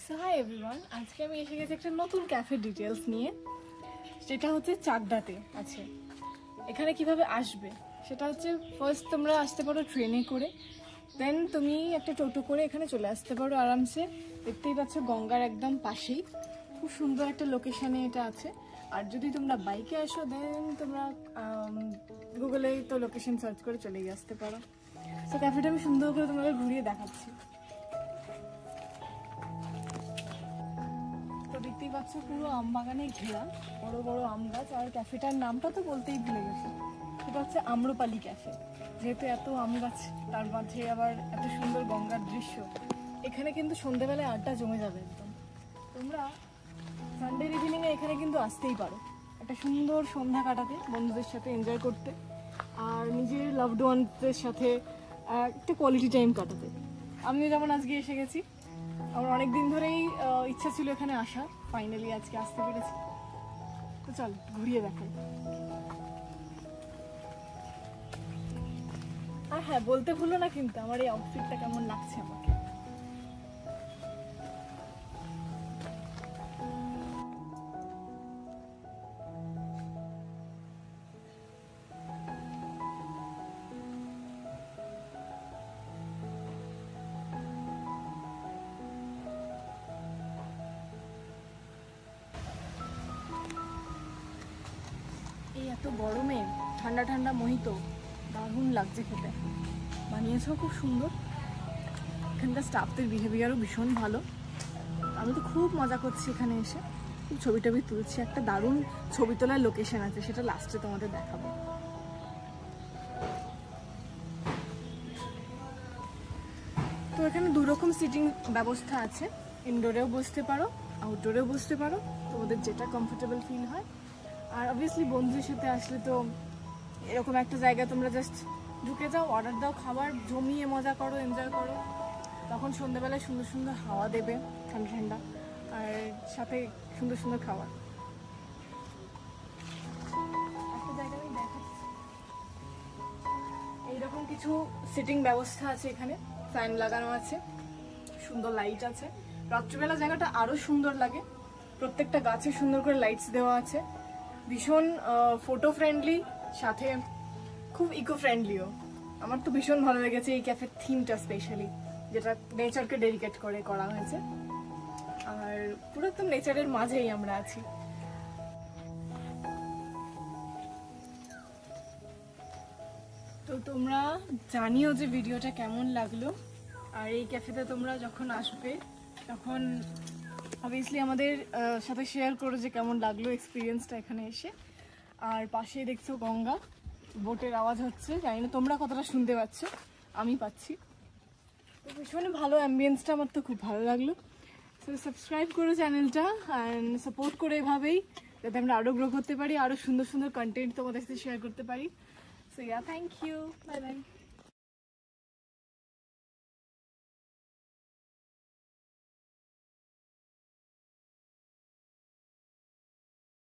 So hi everyone, আজকে আমি এসে গেছি একটা নতুন ক্যাফে ডিটেলস নিয়ে, যেটা হচ্ছে চাকদাতে আছে। এখানে কিভাবে আসবে সেটা হচ্ছে, ফার্স্ট তোমরা আসতে পারো ট্রেনে করে, দেন তুমি একটা টোটো করে এখানে চলে আসতে পারো আরামসে। দেখতেই পাচ্ছ গঙ্গার একদম পাশেই, খুব সুন্দর একটা লোকেশানে এটা আছে। আর যদি তোমরা বাইকে আসো দেন তোমরা গুগলে তো লোকেশন সার্চ করে চলে আসতে পারো। সো ক্যাফেটা আমি সুন্দর করে তোমাদের ঘুরিয়ে দেখাচ্ছি। তো দেখতেই পাচ্ছ পুরো আম বাগানে ঘেরা, বড় বড় আম গাছ। আর ক্যাফেটার নামটা তো বলতেই ভুলে গেছি, সেটা হচ্ছে আম্রপালি ক্যাফে। যেহেতু এত আম গাছ, তার মাঝে আবার এত সুন্দর গঙ্গার দৃশ্য, এখানে কিন্তু সন্ধ্যেবেলায় আড্ডা জমে যাবে একদম। তোমরা সানডে ইভিনিংয়ে এখানে কিন্তু আসতেই পারো, একটা সুন্দর সন্ধ্যা কাটাতে, বন্ধুদের সাথে এনজয় করতে, আর নিজের লাভড ওয়ানদের সাথে একটা কোয়ালিটি টাইম কাটাতে। আমিও যেমন আজকে এসে গেছি, আমার অনেক দিন ধরেই ইচ্ছা ছিল এখানে আসার, ফাইনালি আজকে আসতে পেরেছি। তো চল ঘুরিয়ে দেখাই। আর হ্যাঁ, বলতে ভুলো না কিন্তু আমার এই আউটফিটটা কেমন লাগছে আমাকে। এই এত গরমে ঠান্ডা ঠান্ডা মোহিত দারুণ লাগছে খেতে, বানিয়েছ খুব সুন্দর। এখানকার স্টাফদের বিহেভিয়ারও ভীষণ ভালো। আমি তো খুব মজা করছি এখানে এসে, খুব ছবি টবি তুলছি। একটা দারুণ ছবি তোলার লোকেশন আছে, সেটা লাস্টে তোমাদের দেখাবো। তো এখানে দুরকম সিটিং ব্যবস্থা আছে, ইনডোরেও বসতে পারো, আউটডোরেও বসতে পারো, তোমাদের যেটা কমফোর্টেবল ফিল হয়। আর অবভিয়াসলি বন্ধুদের সাথে আসলে তো এরকম একটা জায়গা তোমরা জাস্ট ঢুকে যাও, অর্ডার দাও, খাবার জমিয়ে মজা করো, এনজয় করো। তখন সন্ধ্যেবেলায় সুন্দর সুন্দর হাওয়া দেবে, ঠান্ডা ঠান্ডা, আর সাথে সুন্দর সুন্দর খাবার। একটা জায়গায় আমি দেখাচ্ছি, এইরকম কিছু সিটিং ব্যবস্থা আছে এখানে, ফ্যান লাগানো আছে, সুন্দর লাইট আছে। রাত্রিবেলা জায়গাটা আরো সুন্দর লাগে, প্রত্যেকটা গাছে সুন্দর করে লাইটস দেওয়া আছে। ভীষণ ফটো ফ্রেন্ডলি, সাথে খুব ইকো ফ্রেন্ডলিও। আমার তো ভীষণ ভালো লেগেছে এই ক্যাফের থিমটা, স্পেশালি যেটা নেচারকে ডেডিকেট করে করা হয়েছে। আর পুরো একদম নেচারের মাঝেই আমরা আছি। তো তোমরা জানিও যে ভিডিওটা কেমন লাগলো। আর এই ক্যাফেতে তোমরা যখন আসবে তখন অবভিয়াসলি আমাদের সাথে শেয়ার করো যে কেমন লাগলো এক্সপিরিয়েন্সটা এখানে এসে। আর পাশেই দেখছো গঙ্গা, বোটের আওয়াজ হচ্ছে, জানি না তোমরা কতটা শুনতে পাচ্ছ, আমি পাচ্ছি। তো ভীষণ ভালো অ্যাম্বিয়েন্সটা, আমার তো খুব ভালো লাগলো। সো সাবস্ক্রাইব করো চ্যানেলটা অ্যান্ড সাপোর্ট করে এভাবেই, যাতে আমরা আরও গ্রো করতে পারি, আরও সুন্দর সুন্দর কন্টেন্ট তোমাদের সাথে শেয়ার করতে পারি। So yeah, thank you, bye by.